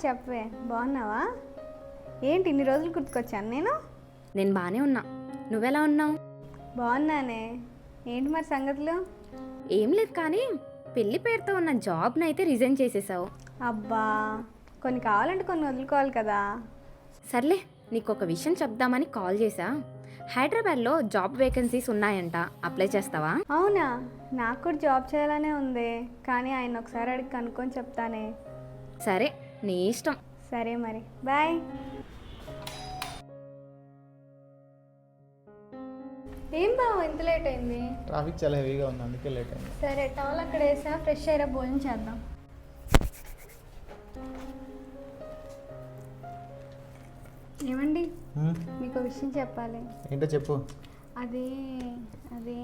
చెప్పే, బాగున్నావా? ఏంటి ఇన్ని రోజులు గుర్తుకొచ్చాను నేను బాగానే ఉన్నా. నువ్వెలా ఉన్నావు? బాగున్నానే. ఏంటి మరి సంగతులు? ఏం లేదు, కానీ పెళ్లి పేరుతో ఉన్న జాబ్ని అయితే రిజైన్ చేసేసావు. అబ్బా, కొన్ని కావాలంటే కొన్ని వదులుకోవాలి కదా. సర్లే, నీకు ఒక విషయం చెప్దామని కాల్ చేశా. హైదరాబాద్లో జాబ్ వేకెన్సీస్ ఉన్నాయంట, అప్లై చేస్తావా? అవునా, నాకు కూడా జాబ్ చేయాలనే ఉంది, కానీ ఆయన ఒకసారి అడిగి కనుక్కొని చెప్తానే. సరే, నీ ఇష్టం. సరే మరి, బాయ్. ఏం బావ ఇంత లేట్ అయింది? ట్రాఫిక్ చాలా హెవీగా ఉంది, అందుకే లేట్ అయింది. సరే, టవల్ అక్కడ వేసా, ఫ్రెష్ అయ్యారా, భోజనం చేద్దాం. ఏమండి, మీకు విషయం చెప్పాలి. ఏంటో చెప్పు. అది అది